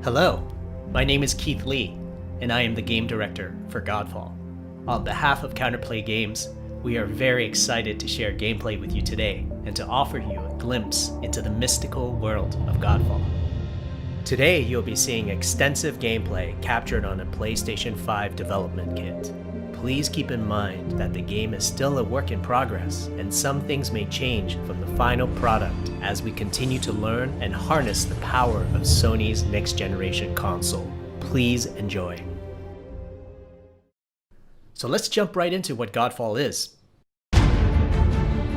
Hello, my name is Keith Lee, and I am the game director for Godfall. On behalf of Counterplay Games, we are very excited to share gameplay with you today and to offer you a glimpse into the mystical world of Godfall. Today, you'll be seeing extensive gameplay captured on a PlayStation 5 development kit. Please keep in mind that the game is still a work in progress, and some things may change from the final product as we continue to learn and harness the power of Sony's next-generation console. Please enjoy. So let's jump right into what Godfall is.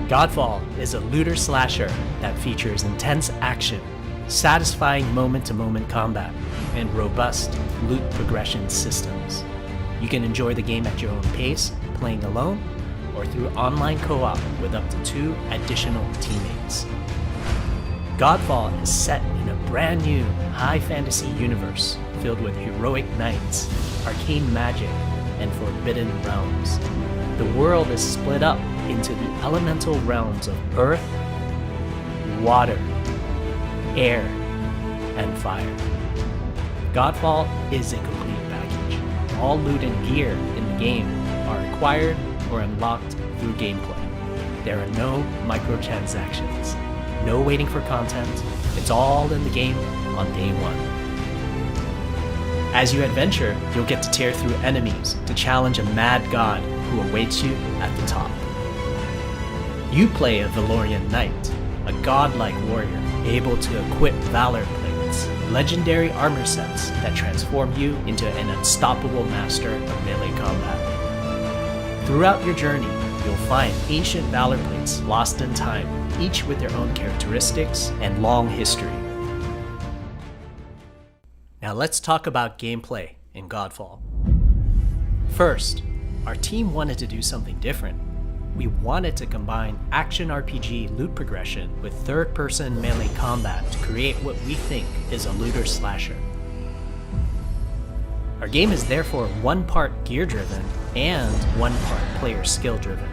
Godfall is a looter slasher that features intense action, satisfying moment-to-moment combat, and robust loot progression systems. You can enjoy the game at your own pace, playing alone, or through online co-op with up to 2 additional teammates. Godfall is set in a brand new high fantasy universe filled with heroic knights, arcane magic, and forbidden realms. The world is split up into the elemental realms of earth, water, air, and fire. Godfall is a complete package. All loot and gear in the game are acquired or unlocked through gameplay. There are no microtransactions, no waiting for content. It's all in the game on day one. As you adventure, you'll get to tear through enemies to challenge a mad god who awaits you at the top. You play a Valorian knight, a godlike warrior able to equip valor plates, legendary armor sets that transform you into an unstoppable master of melee combat. Throughout your journey, you'll find ancient valor plates lost in time, each with their own characteristics and long history. Now let's talk about gameplay in Godfall. First, our team wanted to do something different. We wanted to combine action RPG loot progression with third-person melee combat to create what we think is a looter slasher. Our game is therefore one part gear-driven and one part player skill-driven.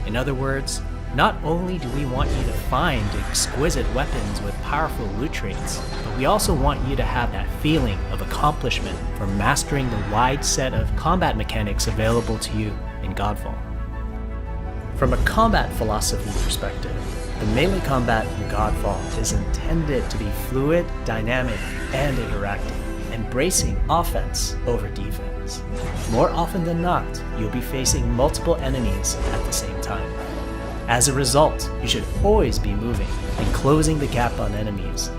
In other words, not only do we want you to find exquisite weapons with powerful loot traits, but we also want you to have that feeling of accomplishment for mastering the wide set of combat mechanics available to you in Godfall. From a combat philosophy perspective, the melee combat in Godfall is intended to be fluid, dynamic, and interactive, embracing offense over defense. More often than not, you'll be facing multiple enemies at the same time. As a result, you should always be moving and closing the gap on enemies.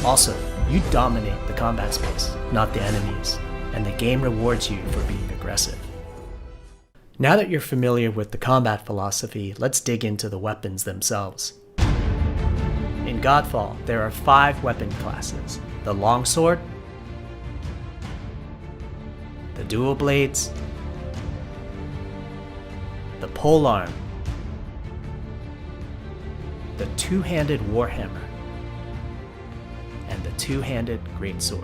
Also, you dominate the combat space, not the enemies, and the game rewards you for being aggressive. Now that you're familiar with the combat philosophy, let's dig into the weapons themselves. In Godfall, there are 5 weapon classes: the longsword, the dual blades, the polearm, the two-handed warhammer, and the two-handed greatsword.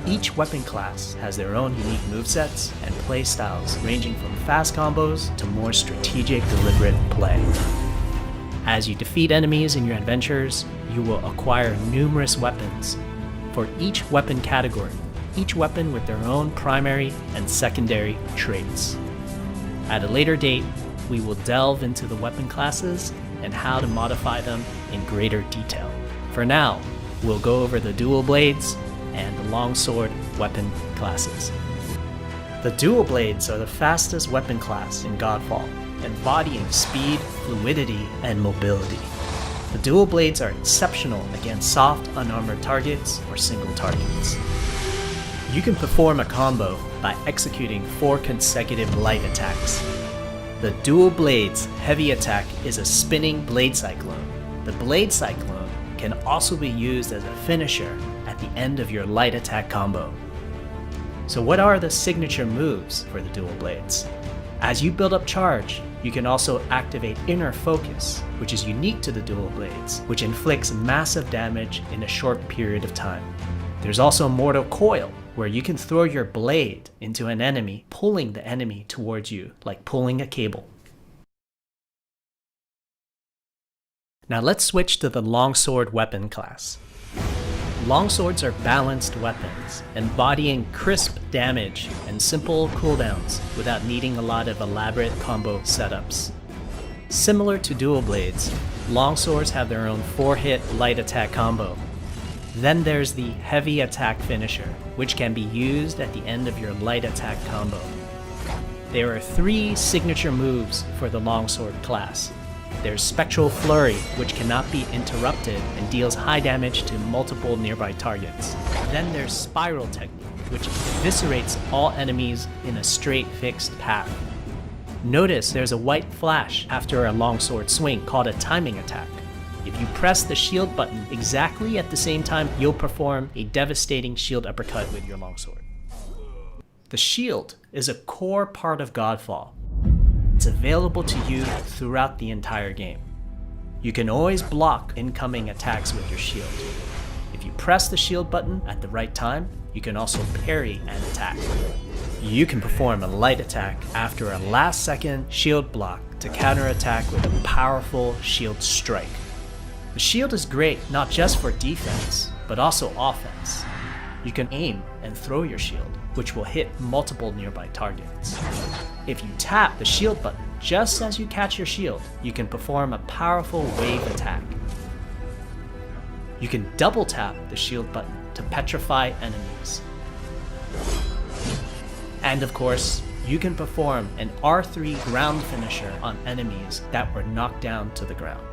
Each weapon class has their own unique movesets and playstyles ranging from fast combos to more strategic, deliberate play. As you defeat enemies in your adventures, you will acquire numerous weapons for each weapon category, each weapon with their own primary and secondary traits. At a later date, we will delve into the weapon classes and how to modify them in greater detail. For now, we'll go over the dual blades and the longsword weapon classes. The dual blades are the fastest weapon class in Godfall, embodying speed, fluidity, and mobility. The dual blades are exceptional against soft, unarmored targets or single targets. You can perform a combo by executing 4 consecutive light attacks. The dual blades heavy attack is a spinning blade cyclone. The blade cyclone can also be used as a finisher at the end of your light attack combo. So what are the signature moves for the dual blades? As you build up charge, you can also activate Inner Focus, which is unique to the dual blades, which inflicts massive damage in a short period of time. There's also Mortal Coil, where you can throw your blade into an enemy, pulling the enemy towards you like pulling a cable. Now let's switch to the longsword weapon class. Longswords are balanced weapons, embodying crisp damage and simple cooldowns without needing a lot of elaborate combo setups. Similar to dual blades, longswords have their own 4-hit light attack combo. Then there's the heavy attack finisher, which can be used at the end of your light attack combo. There are 3 signature moves for the longsword class. There's Spectral Flurry, which cannot be interrupted and deals high damage to multiple nearby targets. Then there's Spiral Technique, which eviscerates all enemies in a straight fixed path. Notice there's a white flash after a longsword swing called a timing attack. If you press the shield button exactly at the same time, you'll perform a devastating shield uppercut with your longsword. The shield is a core part of Godfall. It's available to you throughout the entire game. You can always block incoming attacks with your shield. If you press the shield button at the right time, you can also parry an attack. You can perform a light attack after a last-second shield block to counterattack with a powerful shield strike. The shield is great not just for defense, but also offense. You can aim and throw your shield, which will hit multiple nearby targets. If you tap the shield button just as you catch your shield, you can perform a powerful wave attack. You can double tap the shield button to petrify enemies. And of course, you can perform an R3 ground finisher on enemies that were knocked down to the ground.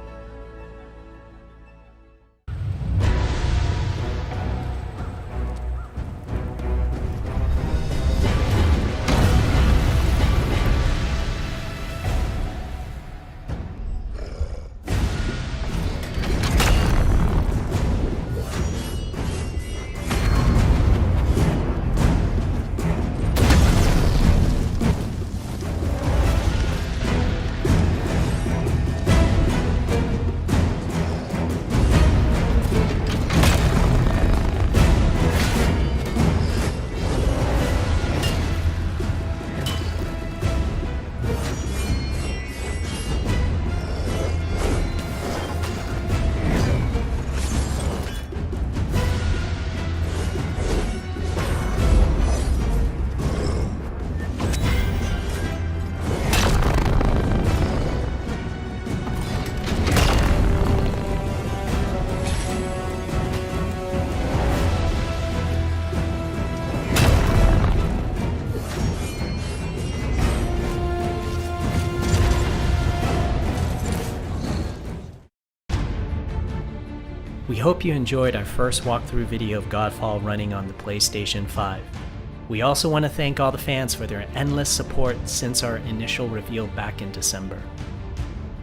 We hope you enjoyed our first walkthrough video of Godfall running on the PlayStation 5. We also want to thank all the fans for their endless support since our initial reveal back in December.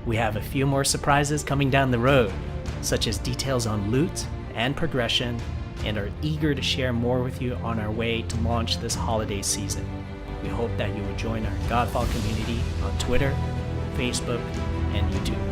We have a few more surprises coming down the road, such as details on loot and progression, and are eager to share more with you on our way to launch this holiday season. We hope that you will join our Godfall community on Twitter, Facebook, and YouTube.